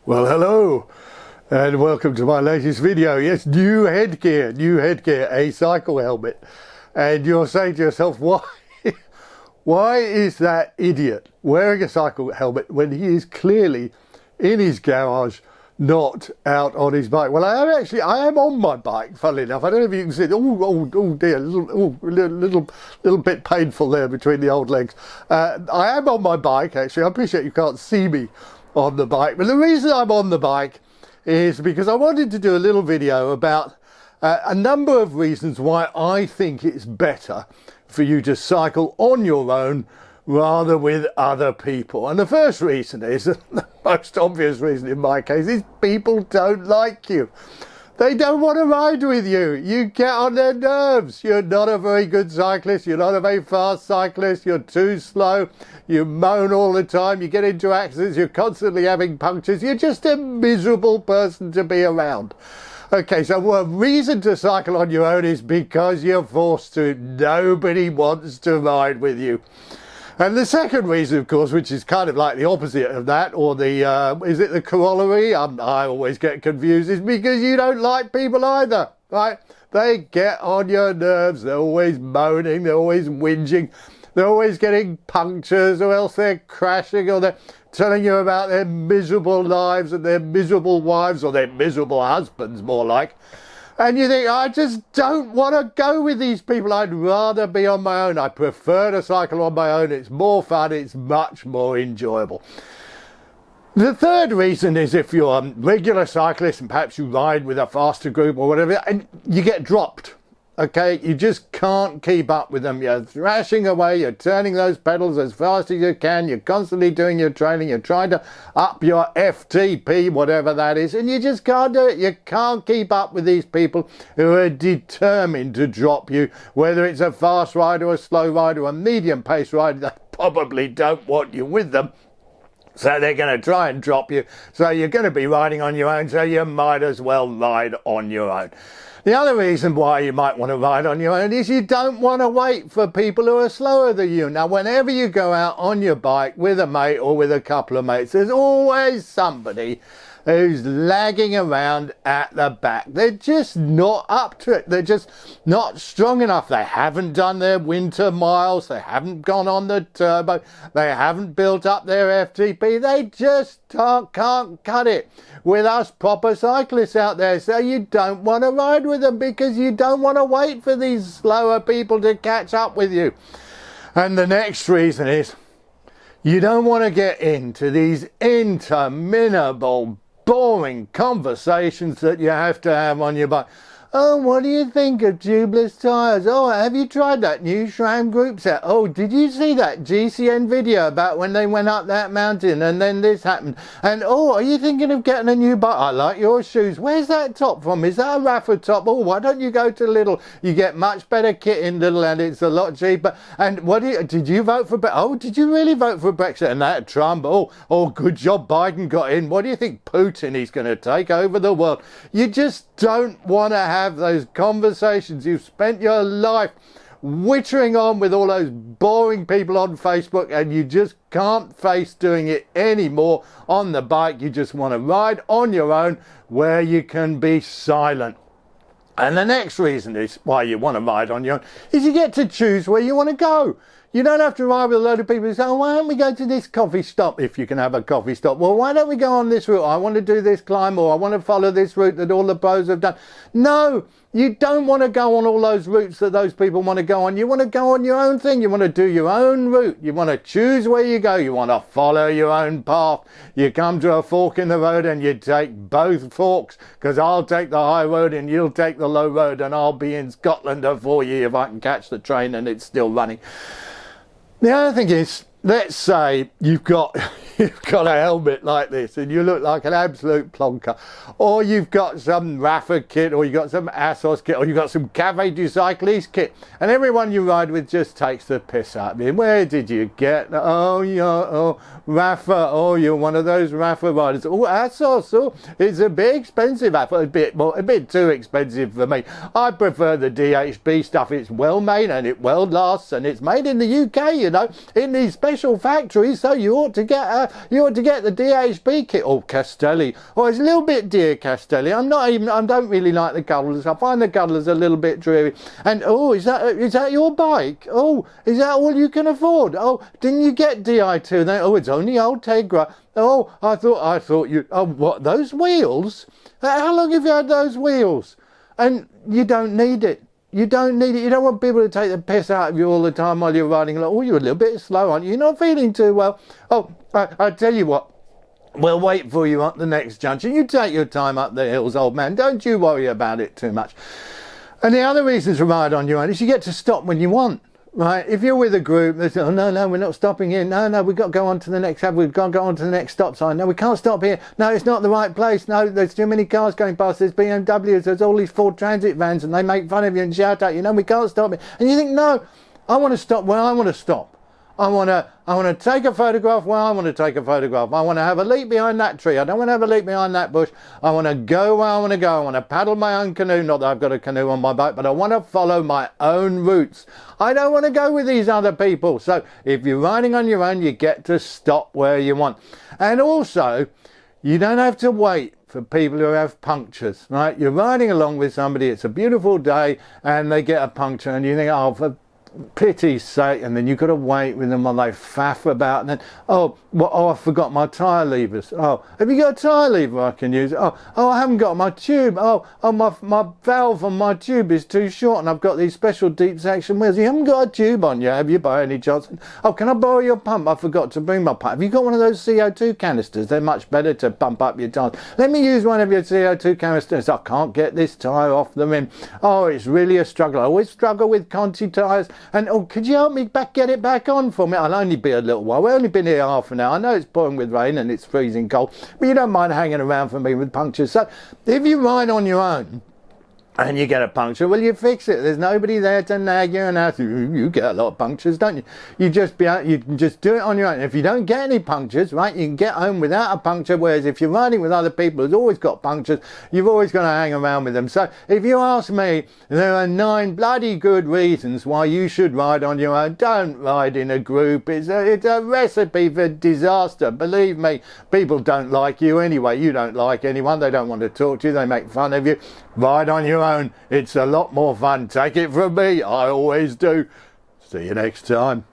Well, hello and welcome to my latest video. Yes, new headgear, a cycle helmet. And you're saying to yourself, why is that idiot wearing a cycle helmet when he is clearly in his garage, not out on his bike? Well, I am on my bike, funnily enough. I don't know if you can see it. Oh dear, little bit painful there between the old legs. I am on my bike, actually. I appreciate you can't see me on the bike, but the reason I'm on the bike is because I wanted to do a little video about a number of reasons why I think it's better for you to cycle on your own rather with other people. And the first reason is, the most obvious reason in my case, is people don't like you. They don't want to ride with you. You get on their nerves. You're not a very good cyclist. You're not a very fast cyclist. You're too slow. You moan all the time. You get into accidents. You're constantly having punctures. You're just a miserable person to be around. Okay, so a reason to cycle on your own is because you're forced to. Nobody wants to ride with you. And the second reason, of course, which is kind of like the opposite of that, or the, is it the corollary? I always get confused, is because you don't like people either, right? They get on your nerves. They're always moaning. They're always whinging. They're always getting punctures, or else they're crashing, or they're telling you about their miserable lives and their miserable wives, or their miserable husbands, more like. And you think, I just don't want to go with these people. I'd rather be on my own. I prefer to cycle on my own. It's more fun. It's much more enjoyable. The third reason is if you're a regular cyclist and perhaps you ride with a faster group or whatever, and you get dropped. Okay, you just can't keep up with them. You're thrashing away, you're turning those pedals as fast as you can, you're constantly doing your training, you're trying to up your FTP, whatever that is, and you just can't do it. You can't keep up with these people who are determined to drop you, whether it's a fast rider, a slow rider, a medium pace rider. They probably don't want you with them. So they're going to try and drop you. So you're going to be riding on your own, so you might as well ride on your own. The other reason why you might want to ride on your own is you don't want to wait for people who are slower than you. Now, whenever you go out on your bike with a mate or with a couple of mates, there's always somebody who's lagging around at the back. They're just not up to it. They're just not strong enough. They haven't done their winter miles. They haven't gone on the turbo. They haven't built up their FTP. They just can't cut it with us proper cyclists out there. So you don't want to ride with them because you don't want to wait for these slower people to catch up with you. And the next reason is you don't want to get into these interminable boring conversations that you have to have on your bike. Oh, what do you think of tubeless tyres? Oh, have you tried that new SRAM group set? Oh, did you see that GCN video about when they went up that mountain and then this happened? And oh, are you thinking of getting a new bike? I like your shoes. Where's that top from? Is that a Rafa top? Oh, why don't you go to Lidl? You get much better kit in Lidl and it's a lot cheaper. And did you vote for Brexit? Oh, did you really vote for Brexit? And that Trump? Oh, good job Biden got in. What do you think Putin is going to take over the world? You just don't want to have those conversations. You've spent your life wittering on with all those boring people on Facebook and you just can't face doing it anymore on the bike. You just want to ride on your own where you can be silent. And the next reason is why you want to ride on your own is you get to choose where you want to go. You don't have to ride with a load of people who say, oh, why don't we go to this coffee stop if you can have a coffee stop? Well, why don't we go on this route? I want to do this climb, or I want to follow this route that all the pros have done. No, you don't want to go on all those routes that those people want to go on. You want to go on your own thing. You want to do your own route. You want to choose where you go. You want to follow your own path. You come to a fork in the road and you take both forks, because I'll take the high road and you'll take the low road, and I'll be in Scotland for you if I can catch the train and it's still running. The other thing is, let's say you've got a helmet like this and you look like an absolute plonker, or you've got some Rafa kit, or you've got some Assos kit, or you've got some Café du Cycliste kit, and everyone you ride with just takes the piss out of you. Where did you get? Oh, Rafa. Oh, you're one of those Rafa riders. Oh, Assos. Oh, it's a bit expensive. A bit too expensive for me. I prefer the DHB stuff. It's well made and it well lasts, and it's made in the UK, you know, in these special factory, so you ought to get the DHB kit. Oh, Castelli. Oh, it's a little bit dear, Castelli. I don't really like the colours. I find the colours a little bit dreary. And oh, is that your bike? Oh, is that all you can afford? Oh, didn't you get Di2? Then, oh, it's only Ultegra. Oh, I thought you. Oh, what, those wheels? How long have you had those wheels? And you don't need it. You don't need it. You don't want people to take the piss out of you all the time while you're riding along. Oh, you're a little bit slow, aren't you? You're not feeling too well. Oh, I tell you what. We'll wait for you at the next junction. You take your time up the hills, old man. Don't you worry about it too much. And the other reason to ride on your own is you get to stop when you want. Right, if you're with a group, they say, oh, no, we're not stopping here. No, we've got to go on to the next hub. We've got to go on to the next stop sign. No, we can't stop here. No, it's not the right place. No, there's too many cars going past. There's BMWs. There's all these Ford Transit vans, and they make fun of you and shout at you. No, we can't stop here. And you think, no, I want to stop where I want to stop. I want to take a photograph where I want to take a photograph. I want to have a leap behind that tree. I don't want to have a leap behind that bush. I want to go where I want to go. I want to paddle my own canoe. Not that I've got a canoe on my boat, but I want to follow my own routes. I don't want to go with these other people. So if you're riding on your own, you get to stop where you want. And also, you don't have to wait for people who have punctures, right? You're riding along with somebody, it's a beautiful day, and they get a puncture, and you think, oh, for pity's sake, and then you've got to wait with them while they faff about, and then I forgot my tyre levers. Oh, have you got a tyre lever I can use? Oh, I haven't got my tube. My valve on my tube is too short, and I've got these special deep section wheels. You haven't got a tube on you, have you, by any chance? Oh, can I borrow your pump? I forgot to bring my pump. Have you got one of those CO2 canisters? They're much better to pump up your tyres. Let me use one of your CO2 canisters. I can't get this tyre off the rim. Oh, it's really a struggle. I always struggle with Conti tyres. And oh, could you help me get it back on for me? I'll only be a little while. We've only been here half an hour. I know it's pouring with rain and it's freezing cold, but you don't mind hanging around for me with punctures. So if you ride on your own and you get a puncture, well, you fix it. There's nobody there to nag you and ask you. You get a lot of punctures, don't you? You can just do it on your own. If you don't get any punctures, right, you can get home without a puncture. Whereas if you're riding with other people who's always got punctures, you've always got to hang around with them. So if you ask me, there are 9 bloody good reasons why you should ride on your own. Don't ride in a group. It's a recipe for disaster. Believe me, people don't like you anyway. You don't like anyone. They don't want to talk to you. They make fun of you. Ride on your own. It's a lot more fun. Take it from me. I always do. See you next time.